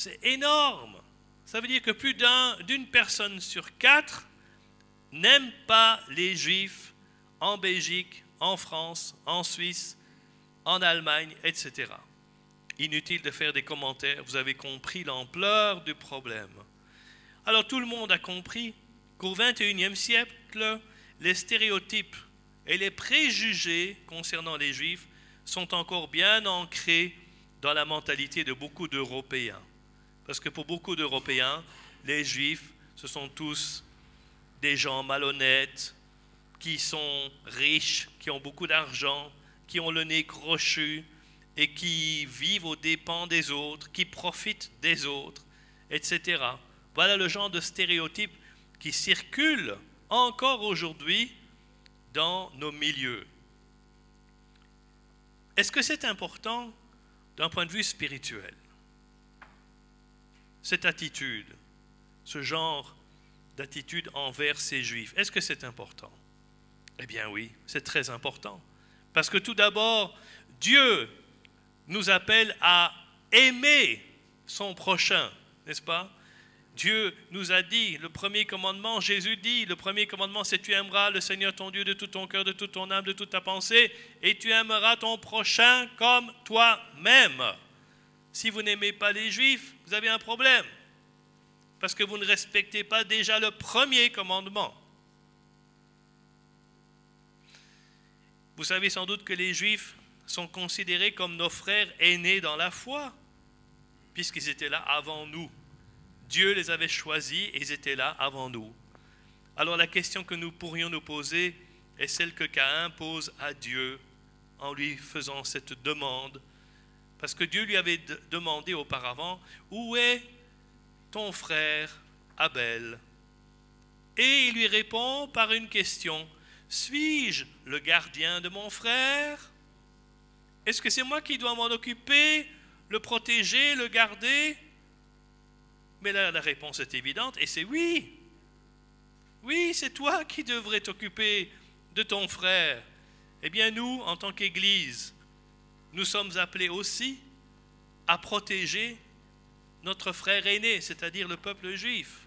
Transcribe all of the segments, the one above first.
C'est énorme. Ça veut dire que plus d'une personne sur 4 n'aime pas les Juifs en Belgique, en France, en Suisse, en Allemagne, etc. Inutile de faire des commentaires, vous avez compris l'ampleur du problème. Alors tout le monde a compris qu'au XXIe siècle, les stéréotypes et les préjugés concernant les Juifs sont encore bien ancrés dans la mentalité de beaucoup d'Européens. Parce que pour beaucoup d'Européens, les Juifs, ce sont tous des gens malhonnêtes, qui sont riches, qui ont beaucoup d'argent, qui ont le nez crochu et qui vivent aux dépens des autres, qui profitent des autres, etc. Voilà le genre de stéréotypes qui circulent encore aujourd'hui dans nos milieux. Est-ce que c'est important d'un point de vue spirituel? Cette attitude, ce genre d'attitude envers ces Juifs, est-ce que c'est important? Eh bien oui, c'est très important. Parce que tout d'abord, Dieu nous appelle à aimer son prochain, n'est-ce pas? Dieu nous a dit, le premier commandement, Jésus dit, le premier commandement, c'est tu aimeras le Seigneur ton Dieu de tout ton cœur, de toute ton âme, de toute ta pensée, et tu aimeras ton prochain comme toi-même. Si vous n'aimez pas les Juifs, vous avez un problème. Parce que vous ne respectez pas déjà le premier commandement. Vous savez sans doute que les Juifs sont considérés comme nos frères aînés dans la foi, puisqu'ils étaient là avant nous. Dieu les avait choisis et ils étaient là avant nous. Alors la question que nous pourrions nous poser est celle que Caïn pose à Dieu en lui faisant cette demande. Parce que Dieu lui avait demandé auparavant, où est ton frère Abel? Et il lui répond par une question, suis-je le gardien de mon frère? Est-ce que c'est moi qui dois m'en occuper, le protéger, le garder? Mais là, la réponse est évidente et c'est oui. Oui, c'est toi qui devrais t'occuper de ton frère. Eh bien nous, en tant qu'Église, nous sommes appelés aussi à protéger notre frère aîné, c'est-à-dire le peuple juif.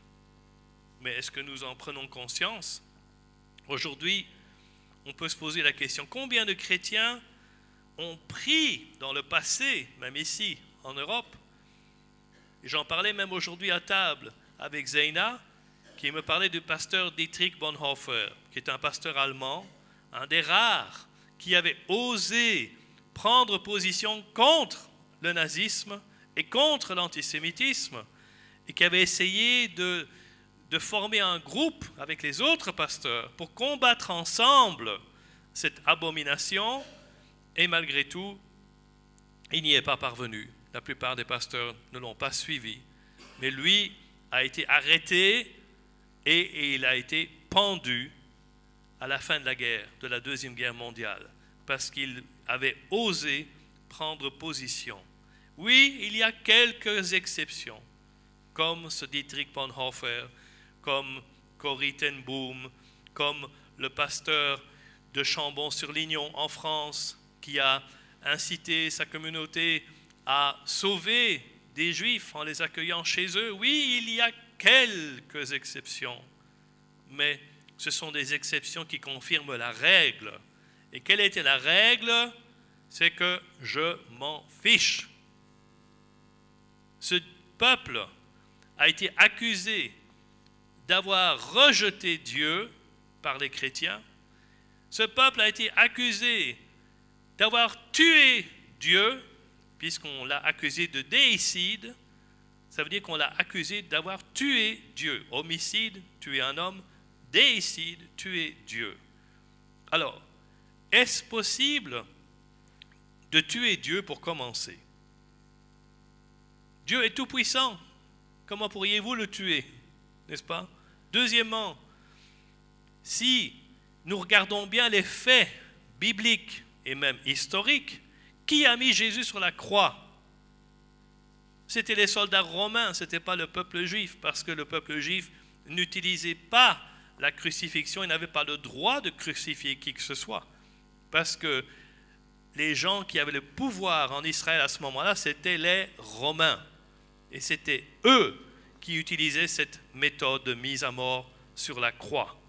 Mais est-ce que nous en prenons conscience? Aujourd'hui, on peut se poser la question, combien de chrétiens ont pris dans le passé, même ici en Europe, et j'en parlais même aujourd'hui à table avec Zeina, qui me parlait du pasteur Dietrich Bonhoeffer, qui est un pasteur allemand, un des rares qui avait osé prendre position contre le nazisme et contre l'antisémitisme, et qui avait essayé de former un groupe avec les autres pasteurs pour combattre ensemble cette abomination, et malgré tout, il n'y est pas parvenu. La plupart des pasteurs ne l'ont pas suivi, mais lui a été arrêté et il a été pendu à la fin de la guerre, de la Deuxième Guerre mondiale, parce qu'il avait osé prendre position. Oui, il y a quelques exceptions, comme ce Dietrich Bonhoeffer, comme Corrie ten Boom, comme le pasteur de Chambon-sur-Lignon en France, qui a incité sa communauté à sauver des Juifs en les accueillant chez eux. Oui, il y a quelques exceptions, mais ce sont des exceptions qui confirment la règle. Et quelle était la règle? C'est que je m'en fiche. Ce peuple a été accusé d'avoir rejeté Dieu par les chrétiens. Ce peuple a été accusé d'avoir tué Dieu, puisqu'on l'a accusé de déicide. Ça veut dire qu'on l'a accusé d'avoir tué Dieu. Homicide, tuer un homme. Déicide, tuer Dieu. Alors, est-ce possible de tuer Dieu pour commencer? Dieu est tout-puissant. Comment pourriez-vous le tuer? N'est-ce pas? Deuxièmement, si nous regardons bien les faits bibliques et même historiques, qui a mis Jésus sur la croix? C'était les soldats romains, ce n'était pas le peuple juif, parce que le peuple juif n'utilisait pas la crucifixion, il n'avait pas le droit de crucifier qui que ce soit, parce que les gens qui avaient le pouvoir en Israël à ce moment-là, c'était les Romains. Et c'était eux qui utilisaient cette méthode de mise à mort sur la croix.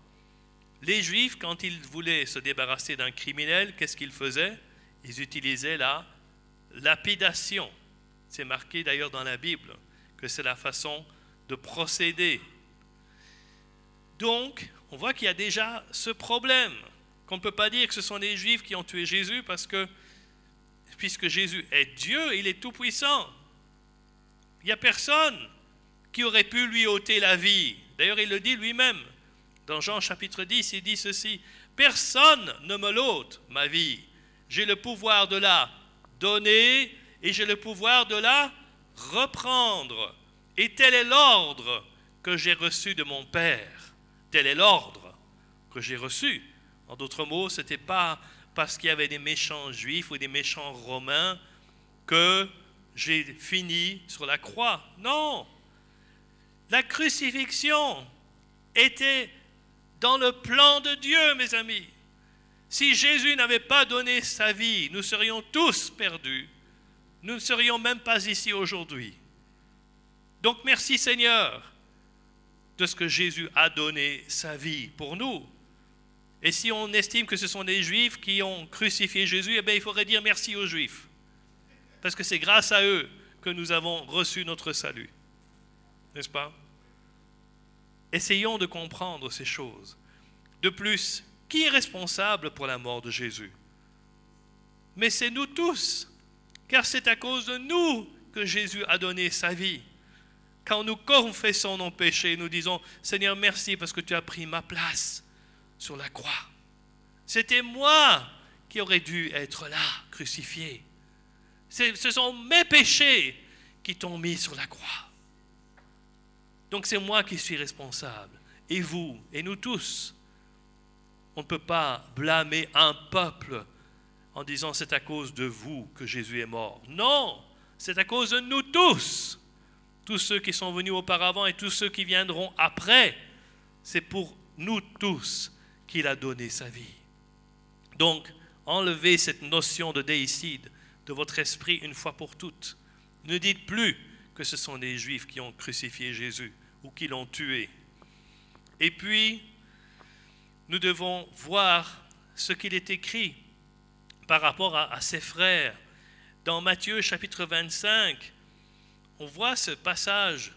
Les Juifs, quand ils voulaient se débarrasser d'un criminel, qu'est-ce qu'ils faisaient? Ils utilisaient la lapidation. C'est marqué d'ailleurs dans la Bible que c'est la façon de procéder. Donc, on voit qu'il y a déjà ce problème, qu'on ne peut pas dire que ce sont les Juifs qui ont tué Jésus, parce que, puisque Jésus est Dieu, il est tout-puissant. Il n'y a personne qui aurait pu lui ôter la vie. D'ailleurs, il le dit lui-même. Dans Jean chapitre 10, il dit ceci: « Personne ne me l'ôte, ma vie. J'ai le pouvoir de la donner et j'ai le pouvoir de la reprendre. Et tel est l'ordre que j'ai reçu de mon Père. » Tel est l'ordre que j'ai reçu. En d'autres mots, ce n'était pas parce qu'il y avait des méchants juifs ou des méchants romains que j'ai fini sur la croix. Non. La crucifixion était dans le plan de Dieu, mes amis. Si Jésus n'avait pas donné sa vie, nous serions tous perdus. Nous ne serions même pas ici aujourd'hui. Donc merci Seigneur de ce que Jésus a donné sa vie pour nous. Et si on estime que ce sont les Juifs qui ont crucifié Jésus, eh bien, il faudrait dire merci aux Juifs. Parce que c'est grâce à eux que nous avons reçu notre salut. N'est-ce pas? Essayons de comprendre ces choses. De plus, qui est responsable pour la mort de Jésus? Mais c'est nous tous, car c'est à cause de nous que Jésus a donné sa vie. Quand nous confessons nos péchés, nous disons « Seigneur, merci parce que tu as pris ma place sur la croix. C'était moi qui aurais dû être là, crucifié. Ce sont mes péchés qui t'ont mis sur la croix. Donc c'est moi qui suis responsable. Et vous, et nous tous. On ne peut pas blâmer un peuple en disant c'est à cause de vous que Jésus est mort. Non, c'est à cause de nous tous. Tous ceux qui sont venus auparavant et tous ceux qui viendront après, c'est pour nous tous qu'il a donné sa vie. Donc, enlevez cette notion de déicide de votre esprit une fois pour toutes. Ne dites plus que ce sont les Juifs qui ont crucifié Jésus ou qui l'ont tué. Et puis, nous devons voir ce qu'il est écrit par rapport à ses frères. Dans Matthieu chapitre 25, on voit ce passage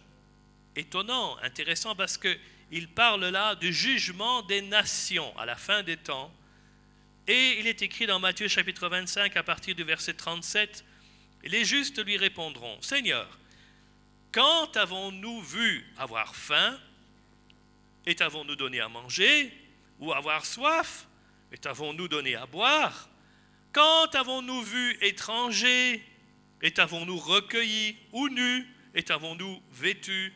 étonnant, intéressant, parce qu'il parle là du jugement des nations à la fin des temps. Et il est écrit dans Matthieu chapitre 25 à partir du verset 37, « Les justes lui répondront, « Seigneur, quand avons-nous vu avoir faim, et t'avons-nous donné à manger, ou avoir soif, et t'avons-nous donné à boire? Quand avons-nous vu étranger, et t'avons-nous recueilli, ou nu, et t'avons-nous vêtu?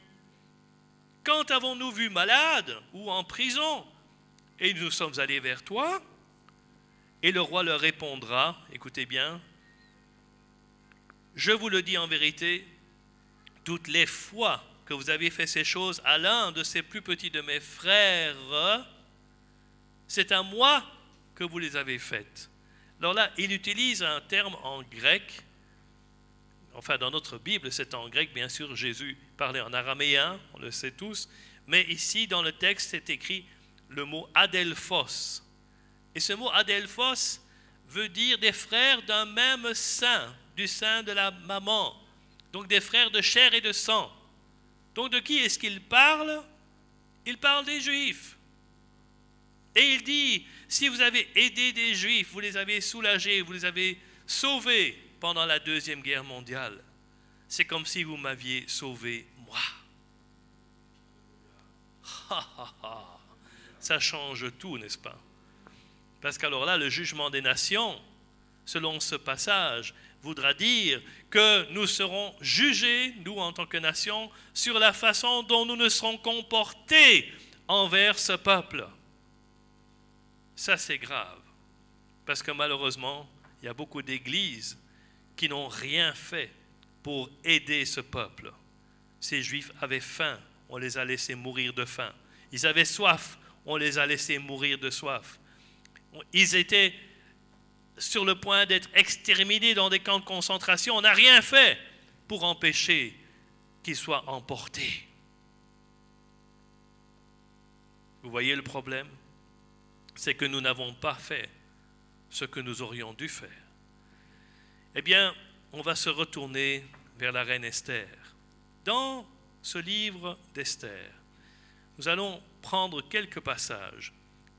Quand avons-nous vu malade, ou en prison, et nous sommes allés vers toi? » Et le roi leur répondra, écoutez bien, « Je vous le dis en vérité, toutes les fois que vous avez fait ces choses à l'un de ces plus petits de mes frères, c'est à moi que vous les avez faites. » Alors là, il utilise un terme en grec, enfin dans notre Bible c'est en grec, bien sûr Jésus parlait en araméen, on le sait tous, mais ici dans le texte c'est écrit le mot adelphos. Et ce mot adelphos veut dire des frères d'un même sein, du sein de la maman, donc des frères de chair et de sang. Donc de qui est-ce qu'il parle? Il parle des Juifs. Et il dit, si vous avez aidé des Juifs, vous les avez soulagés, vous les avez sauvés pendant la Deuxième Guerre mondiale, c'est comme si vous m'aviez sauvé moi. Ça change tout, n'est-ce pas? Parce qu'alors là, le jugement des nations, selon ce passage, voudra dire que nous serons jugés, nous en tant que nation, sur la façon dont nous nous serons comportés envers ce peuple. Ça, c'est grave. Parce que malheureusement, il y a beaucoup d'églises qui n'ont rien fait pour aider ce peuple. Ces Juifs avaient faim, on les a laissés mourir de faim. Ils avaient soif, on les a laissés mourir de soif. Ils étaient sur le point d'être exterminés dans des camps de concentration. On n'a rien fait pour empêcher qu'ils soient emportés. Vous voyez le problème? C'est que nous n'avons pas fait ce que nous aurions dû faire. Eh bien, on va se retourner vers la reine Esther. Dans ce livre d'Esther, nous allons prendre quelques passages.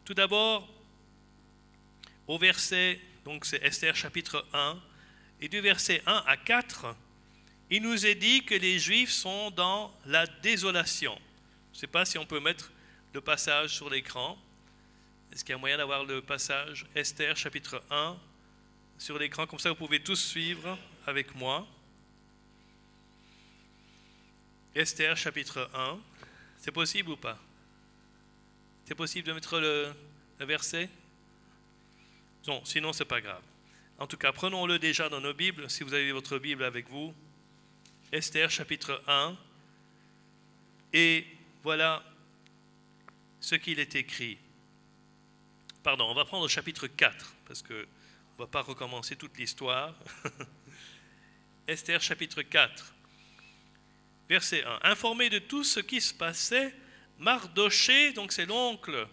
Tout d'abord, au verset, donc c'est Esther chapitre 1, et du verset 1 à 4, il nous est dit que les Juifs sont dans la désolation. Je ne sais pas si on peut mettre le passage sur l'écran. Est-ce qu'il y a moyen d'avoir le passage Esther chapitre 1 sur l'écran? Comme ça, vous pouvez tous suivre avec moi. Esther chapitre 1. C'est possible ou pas? C'est possible de mettre le verset? Non, sinon ce n'est pas grave. En tout cas, prenons-le déjà dans nos Bibles, si vous avez votre Bible avec vous. Esther chapitre 1. Et voilà ce qu'il est écrit. Pardon, on va prendre le chapitre 4, parce qu'on ne va pas recommencer toute l'histoire. Esther chapitre 4, verset 1. Informé de tout ce qui se passait, Mardochée, donc c'est l'oncle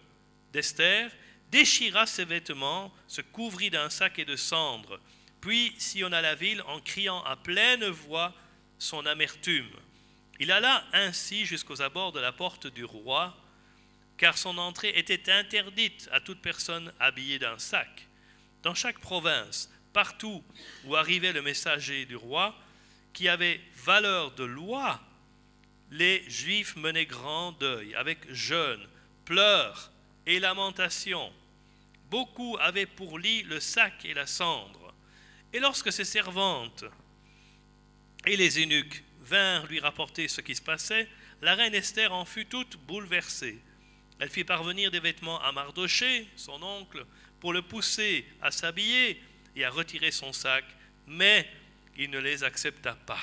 d'Esther, déchira ses vêtements, se couvrit d'un sac et de cendres, puis sillonna la ville en criant à pleine voix son amertume. Il alla ainsi jusqu'aux abords de la porte du roi, car son entrée était interdite à toute personne habillée d'un sac. Dans chaque province, partout où arrivait le messager du roi, qui avait valeur de loi, les Juifs menaient grand deuil, avec jeûne, pleurs et lamentations. Beaucoup avaient pour lit le sac et la cendre. Et lorsque ses servantes et les eunuques vinrent lui rapporter ce qui se passait, la reine Esther en fut toute bouleversée. Elle fit parvenir des vêtements à Mardochée, son oncle, pour le pousser à s'habiller et à retirer son sac, mais il ne les accepta pas.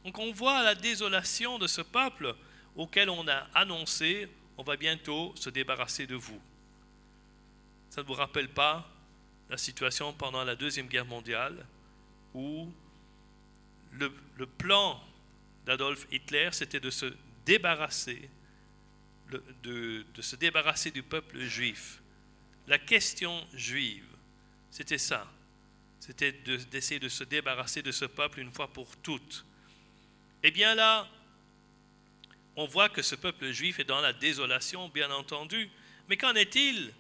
Donc on voit la désolation de ce peuple auquel on a annoncé « on va bientôt se débarrasser de vous ». Ça ne vous rappelle pas la situation pendant la Deuxième Guerre mondiale où le plan d'Adolf Hitler, c'était de se débarrasser du peuple juif. La question juive, c'était ça. C'était d'essayer de se débarrasser de ce peuple une fois pour toutes. Eh bien là, on voit que ce peuple juif est dans la désolation, bien entendu. Mais qu'en est-il,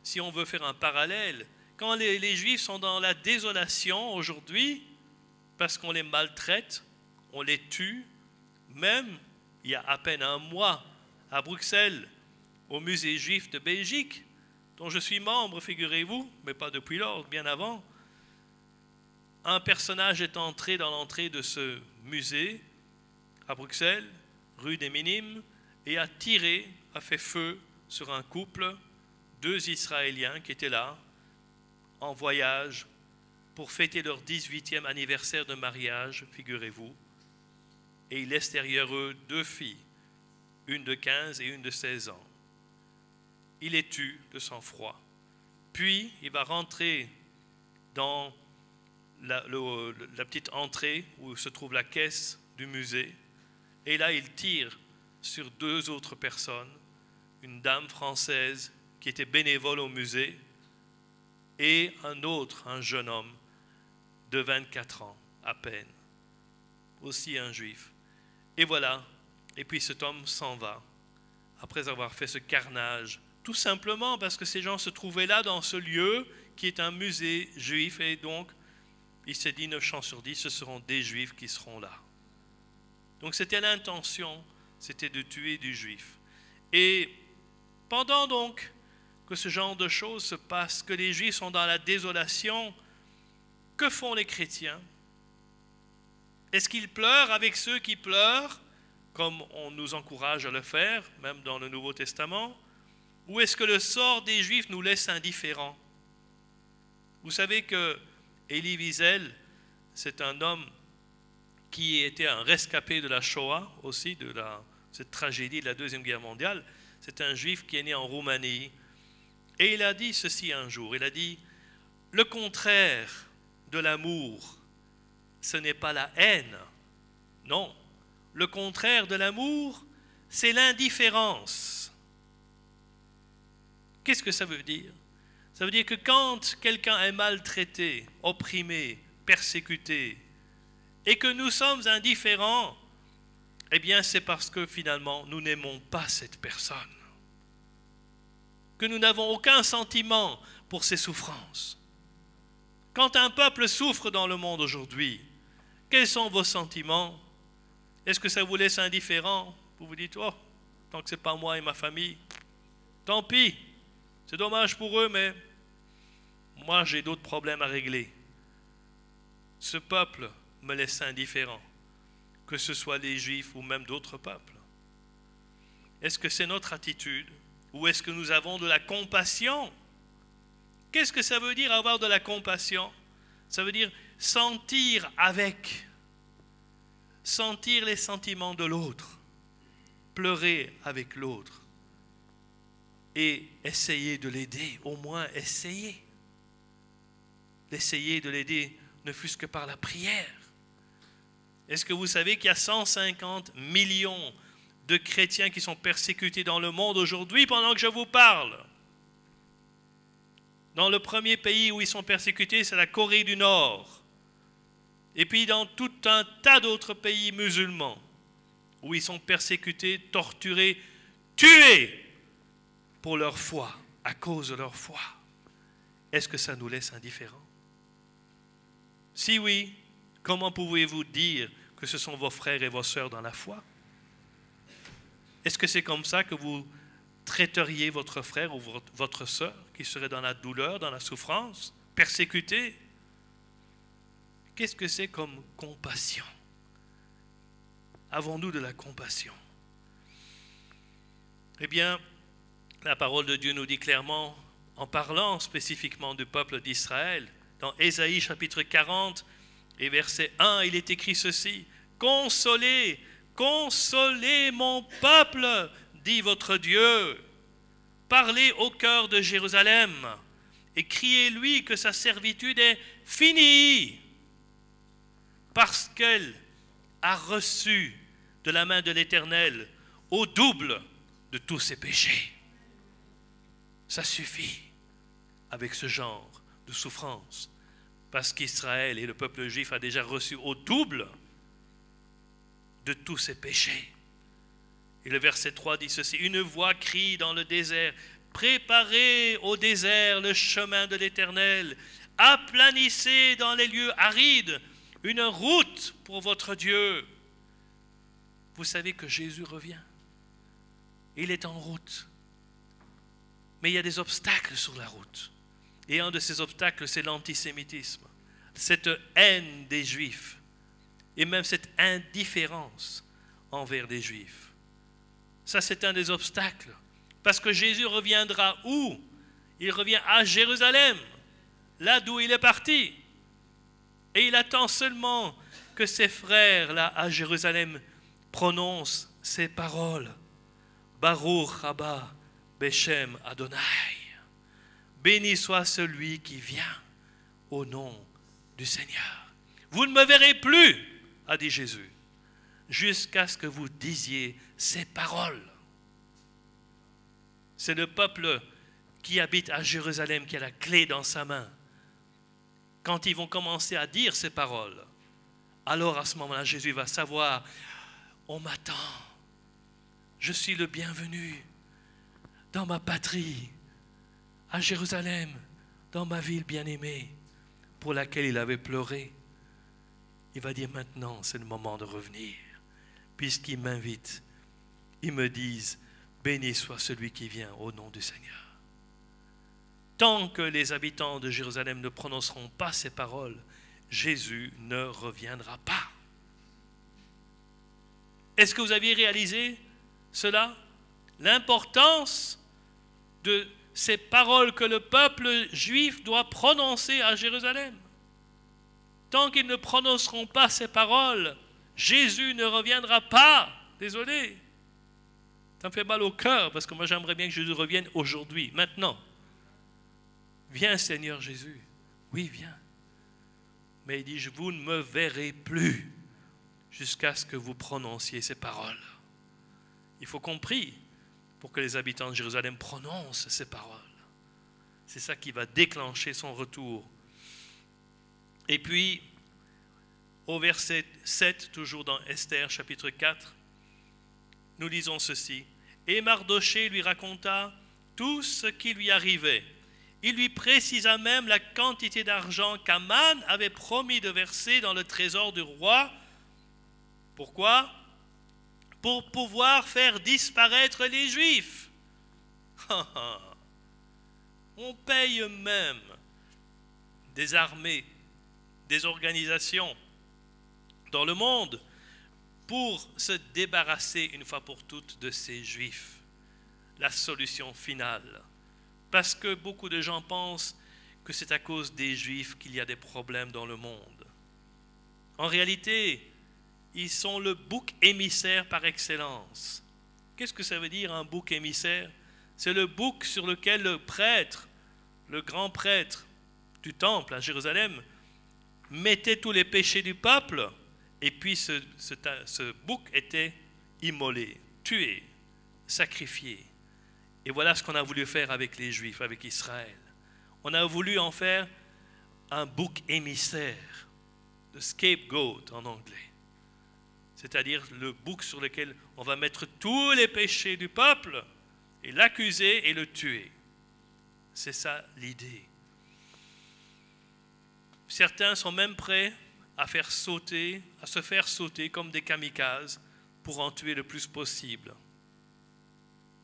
si on veut faire un parallèle, quand les Juifs sont dans la désolation aujourd'hui, parce qu'on les maltraite, on les tue, même il y a à peine un mois, à Bruxelles, au musée juif de Belgique, dont je suis membre, figurez-vous, mais pas depuis lors, bien avant, un personnage est entré dans l'entrée de ce musée à Bruxelles, rue des Minimes, et a tiré, a fait feu sur un couple, 2 Israéliens qui étaient là, en voyage, pour fêter leur 18e anniversaire de mariage, figurez-vous, et il laisse derrière eux 2 filles, une de 15 et une de 16 ans. Il les tue de sang-froid. Puis, il va rentrer dans la petite entrée où se trouve la caisse du musée. Et là, il tire sur 2 autres personnes, une dame française qui était bénévole au musée et un jeune homme de 24 ans à peine, aussi un juif. Et voilà, et puis cet homme s'en va après avoir fait ce carnage, tout simplement parce que ces gens se trouvaient là dans ce lieu qui est un musée juif, et donc il s'est dit 9 chances sur 10, ce seront des juifs qui seront là. Donc c'était l'intention, c'était de tuer du juif. Et pendant donc que ce genre de choses se passe, que les juifs sont dans la désolation, que font les chrétiens? Est-ce qu'ils pleurent avec ceux qui pleurent, comme on nous encourage à le faire, même dans le Nouveau Testament? Ou est-ce que le sort des Juifs nous laisse indifférents? Vous savez que Elie Wiesel, c'est un homme qui était un rescapé de la Shoah, aussi de cette tragédie de la Deuxième Guerre mondiale. C'est un Juif qui est né en Roumanie. Et il a dit ceci un jour, il a dit « Le contraire de l'amour, ce n'est pas la haine. Non, le contraire de l'amour, c'est l'indifférence. Qu'est-ce que ça veut dire? Ça veut dire que quand quelqu'un est maltraité, opprimé, persécuté, et que nous sommes indifférents, eh bien c'est parce que finalement nous n'aimons pas cette personne, que nous n'avons aucun sentiment pour ses souffrances. Quand un peuple souffre dans le monde aujourd'hui, quels sont vos sentiments? Est-ce que ça vous laisse indifférent? Vous vous dites, oh, tant que ce n'est pas moi et ma famille, tant pis, c'est dommage pour eux, mais moi j'ai d'autres problèmes à régler. Ce peuple me laisse indifférent, que ce soit les Juifs ou même d'autres peuples. Est-ce que c'est notre attitude ou est-ce que nous avons de la compassion? Qu'est-ce que ça veut dire avoir de la compassion? Ça veut dire sentir les sentiments de l'autre, pleurer avec l'autre et essayer de l'aider, au moins essayer de l'aider, ne fût-ce que par la prière. Est-ce que vous savez qu'il y a 150 millions de chrétiens qui sont persécutés dans le monde aujourd'hui pendant que je vous parle? Dans le premier pays où ils sont persécutés, c'est la Corée du Nord. Et puis dans tout un tas d'autres pays musulmans où ils sont persécutés, torturés, tués pour leur foi, à cause de leur foi. Est-ce que ça nous laisse indifférents? Si oui, comment pouvez-vous dire que ce sont vos frères et vos sœurs dans la foi? Est-ce que c'est comme ça que vous traiteriez votre frère ou votre sœur qui serait dans la douleur, dans la souffrance, persécuté? Qu'est-ce que c'est comme compassion? Avons-nous de la compassion? Eh bien, la parole de Dieu nous dit clairement, en parlant spécifiquement du peuple d'Israël, dans Ésaïe chapitre 40 et verset 1, il est écrit ceci: « Consolez, consolez mon peuple, dit votre Dieu. Parlez au cœur de Jérusalem et criez-lui que sa servitude est finie, parce qu'elle a reçu de la main de l'Éternel au double de tous ses péchés. » Ça suffit avec ce genre de souffrance, parce qu'Israël et le peuple juif a déjà reçu au double de tous ses péchés. Et le verset 3 dit ceci: « Une voix crie dans le désert, préparez au désert le chemin de l'Éternel, aplanissez dans les lieux arides une route pour votre Dieu. » Vous savez que Jésus revient. Il est en route. Mais il y a des obstacles sur la route. Et un de ces obstacles, c'est l'antisémitisme. Cette haine des Juifs. Et même cette indifférence envers les Juifs. Ça, c'est un des obstacles. Parce que Jésus reviendra où? Il revient à Jérusalem, là d'où il est parti. Et il attend seulement que ses frères, là, à Jérusalem, prononcent ces paroles. Baruch haba Beshem Adonai. Béni soit celui qui vient au nom du Seigneur. Vous ne me verrez plus, a dit Jésus, jusqu'à ce que vous disiez ces paroles. C'est le peuple qui habite à Jérusalem qui a la clé dans sa main. Quand ils vont commencer à dire ces paroles, alors à ce moment-là, Jésus va savoir, on m'attend, je suis le bienvenu dans ma patrie, à Jérusalem, dans ma ville bien-aimée, pour laquelle il avait pleuré. Il va dire maintenant, c'est le moment de revenir, puisqu'ils m'invitent, ils me disent, béni soit celui qui vient au nom du Seigneur. Tant que les habitants de Jérusalem ne prononceront pas ces paroles, Jésus ne reviendra pas. Est-ce que vous aviez réalisé cela? L'importance de ces paroles que le peuple juif doit prononcer à Jérusalem. Tant qu'ils ne prononceront pas ces paroles, Jésus ne reviendra pas. Désolé. Ça me fait mal au cœur parce que moi j'aimerais bien que Jésus revienne aujourd'hui, maintenant. Viens Seigneur Jésus. Oui, viens. Mais il dit, vous ne me verrez plus jusqu'à ce que vous prononciez ces paroles. Il faut qu'on prie pour que les habitants de Jérusalem prononcent ces paroles. C'est ça qui va déclencher son retour. Et puis, au verset 7, toujours dans Esther, chapitre 4, nous lisons ceci. « Et Mardochée lui raconta tout ce qui lui arrivait. Il lui précisa même la quantité d'argent qu'Aman avait promis de verser dans le trésor du roi. Pourquoi ? Pour pouvoir faire disparaître les Juifs. On paye même des armées, des organisations dans le monde pour se débarrasser une fois pour toutes de ces Juifs. La solution finale. Parce que beaucoup de gens pensent que c'est à cause des Juifs qu'il y a des problèmes dans le monde. En réalité, ils sont le bouc émissaire par excellence. Qu'est-ce que ça veut dire un bouc émissaire? C'est le bouc sur lequel le prêtre, le grand prêtre du temple à Jérusalem, mettait tous les péchés du peuple, et puis ce bouc était immolé, tué, sacrifié. Et voilà ce qu'on a voulu faire avec les Juifs, avec Israël. On a voulu en faire un bouc émissaire, le scapegoat en anglais. C'est-à-dire le bouc sur lequel on va mettre tous les péchés du peuple et l'accuser et le tuer. C'est ça l'idée. Certains sont même prêts à se faire sauter comme des kamikazes pour en tuer le plus possible.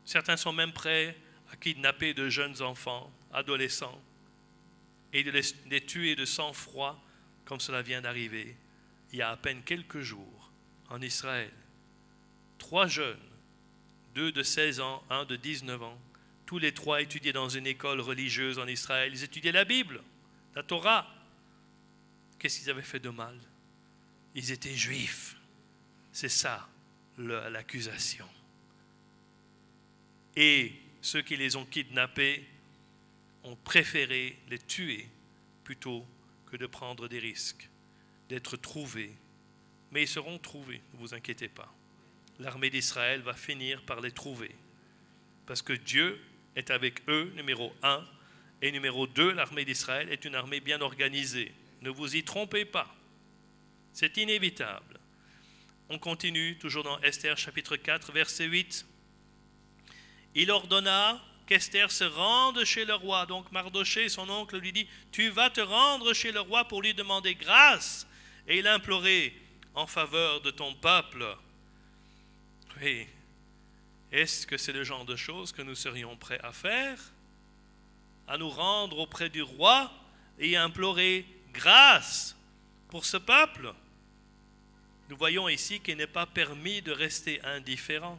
Certains sont même prêts à kidnapper de jeunes enfants, adolescents, et de les tuer de sang-froid, comme cela vient d'arriver il y a à peine quelques jours en Israël. 3 jeunes, 2 de 16 ans, 1 de 19 ans, tous les 3 étudiaient dans une école religieuse en Israël. Ils étudiaient la Bible, la Torah. Qu'est-ce qu'ils avaient fait de mal? Ils étaient juifs. C'est ça l'accusation. Et ceux qui les ont kidnappés ont préféré les tuer plutôt que de prendre des risques, d'être trouvés. Mais ils seront trouvés, ne vous inquiétez pas. L'armée d'Israël va finir par les trouver. Parce que Dieu est avec eux, numéro 1. Et numéro 2, l'armée d'Israël est une armée bien organisée. Ne vous y trompez pas. C'est inévitable. On continue, toujours dans Esther chapitre 4, verset 8. Il ordonna qu'Esther se rende chez le roi. Donc Mardochée, son oncle, lui dit, tu vas te rendre chez le roi pour lui demander grâce et l'implorer en faveur de ton peuple. Oui. Est-ce que c'est le genre de choses que nous serions prêts à faire? À nous rendre auprès du roi et implorer grâce pour ce peuple? Nous voyons ici qu'il n'est pas permis de rester indifférent.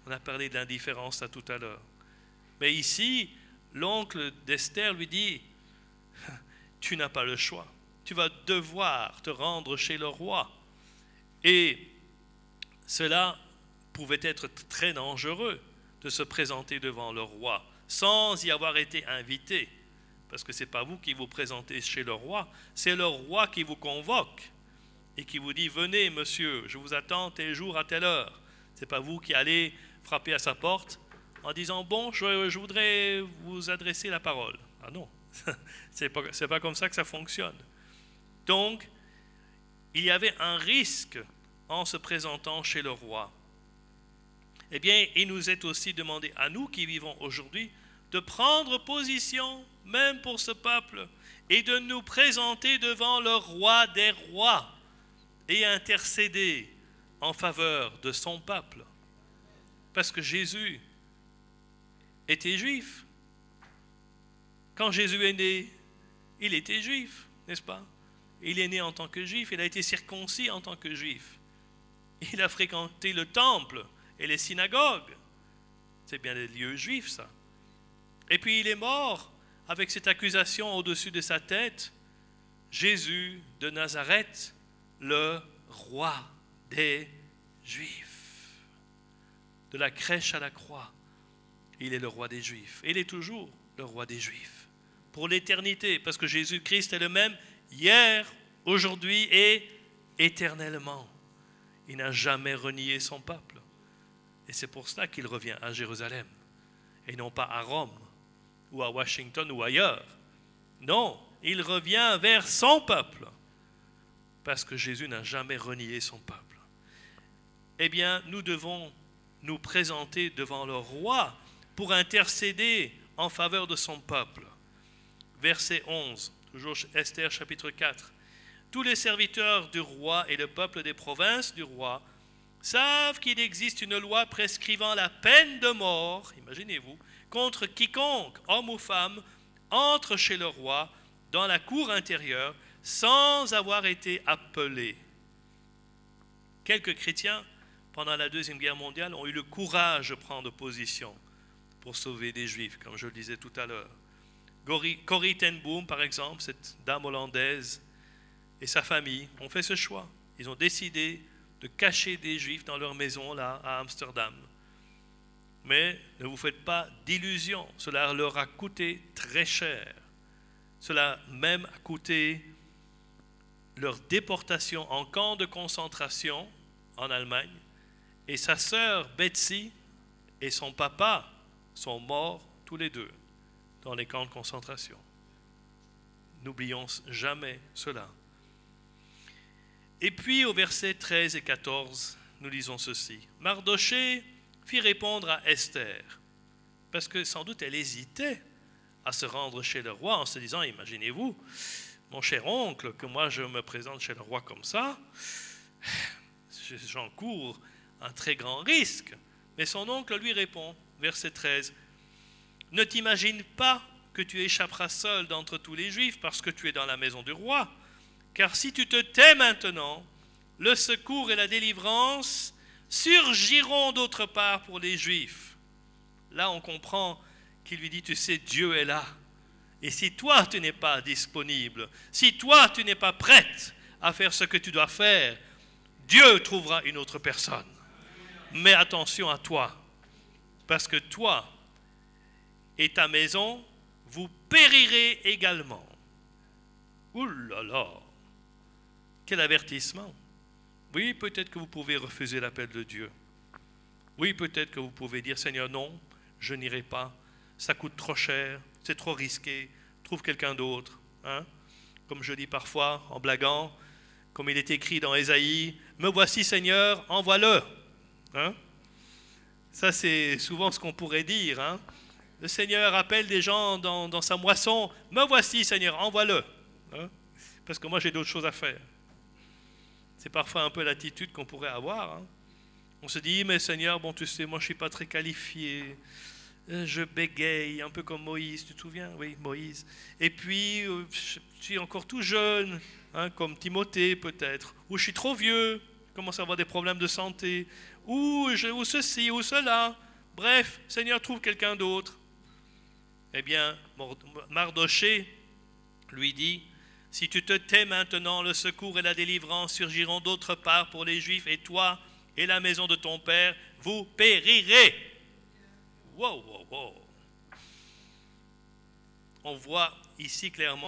On a parlé de l'indifférence tout à l'heure. Mais ici, l'oncle d'Esther lui dit, tu n'as pas le choix. Tu vas devoir te rendre chez le roi. Et cela pouvait être très dangereux de se présenter devant le roi sans y avoir été invité. Parce que ce n'est pas vous qui vous présentez chez le roi, c'est le roi qui vous convoque et qui vous dit, venez monsieur, je vous attends tel jour à telle heure. Ce n'est pas vous qui allez frapper à sa porte en disant, bon, je voudrais vous adresser la parole. Ah non, c'est pas comme ça que ça fonctionne. Donc, il y avait un risque en se présentant chez le roi. Eh bien, il nous est aussi demandé à nous qui vivons aujourd'hui de prendre position, même pour ce peuple, et de nous présenter devant le roi des rois et intercéder en faveur de son peuple. Parce que Jésus était juif. Quand Jésus est né, il était juif, n'est-ce pas? Il est né en tant que juif, il a été circoncis en tant que juif. Il a fréquenté le temple et les synagogues. C'est bien des lieux juifs, ça. Et puis il est mort avec cette accusation au-dessus de sa tête. Jésus de Nazareth, le roi des Juifs. De la crèche à la croix, il est le roi des Juifs. Et il est toujours le roi des Juifs. Pour l'éternité, parce que Jésus-Christ est le même hier, aujourd'hui et éternellement. Il n'a jamais renié son peuple. Et c'est pour cela qu'il revient à Jérusalem, et non pas à Rome, ou à Washington, ou ailleurs. Non, il revient vers son peuple, parce que Jésus n'a jamais renié son peuple. Eh bien, nous devons nous présenter devant le roi pour intercéder en faveur de son peuple. Verset 11, toujours Esther chapitre 4. Tous les serviteurs du roi et le peuple des provinces du roi savent qu'il existe une loi prescrivant la peine de mort, imaginez-vous, contre quiconque, homme ou femme, entre chez le roi dans la cour intérieure sans avoir été appelé. Quelques chrétiens, pendant la Deuxième Guerre mondiale, ont eu le courage de prendre position pour sauver des Juifs, comme je le disais tout à l'heure. Corrie ten Boom, par exemple, cette dame hollandaise, et sa famille ont fait ce choix. Ils ont décidé de cacher des Juifs dans leur maison, là, à Amsterdam. Mais ne vous faites pas d'illusions, cela leur a coûté très cher. Cela même a coûté leur déportation en camp de concentration en Allemagne. Et sa sœur Betsy et son papa sont morts tous les deux dans les camps de concentration. N'oublions jamais cela. Et puis au verset 13 et 14, nous lisons ceci. Mardochée fit répondre à Esther, parce que sans doute elle hésitait à se rendre chez le roi en se disant, imaginez-vous, mon cher oncle, que moi je me présente chez le roi comme ça, j'encours un très grand risque. Mais son oncle lui répond, verset 13, ne t'imagine pas que tu échapperas seul d'entre tous les Juifs parce que tu es dans la maison du roi. Car si tu te tais maintenant, le secours et la délivrance surgiront d'autre part pour les Juifs. Là, on comprend qu'il lui dit, tu sais, Dieu est là. Et si toi, tu n'es pas disponible, si toi, tu n'es pas prête à faire ce que tu dois faire, Dieu trouvera une autre personne. Mais attention à toi, parce que toi et ta maison, vous périrez également. Ouh là là! Quel avertissement! Oui, peut-être que vous pouvez refuser l'appel de Dieu. Oui, peut-être que vous pouvez dire, Seigneur, non, je n'irai pas. Ça coûte trop cher, c'est trop risqué. Trouve quelqu'un d'autre. Hein? Comme je dis parfois en blaguant, comme il est écrit dans Ésaïe, me voici, Seigneur, envoie-le. Hein? Ça, c'est souvent ce qu'on pourrait dire. Hein? Le Seigneur appelle des gens dans sa moisson, me voici, Seigneur, envoie-le. Hein? Parce que moi, j'ai d'autres choses à faire. C'est parfois un peu l'attitude qu'on pourrait avoir. Hein. On se dit, mais Seigneur, bon, tu sais, moi, je ne suis pas très qualifié. Je bégaye, un peu comme Moïse, tu te souviens? Oui, Moïse. Et puis, je suis encore tout jeune, hein, comme Timothée peut-être. Ou je suis trop vieux, je commence à avoir des problèmes de santé. Ou ceci, ou cela. Bref, Seigneur, trouve quelqu'un d'autre. Eh bien, Mardochée lui dit, si tu te tais maintenant, le secours et la délivrance surgiront d'autre part pour les Juifs, et toi et la maison de ton père, vous périrez. Wow, wow, wow. On voit ici clairement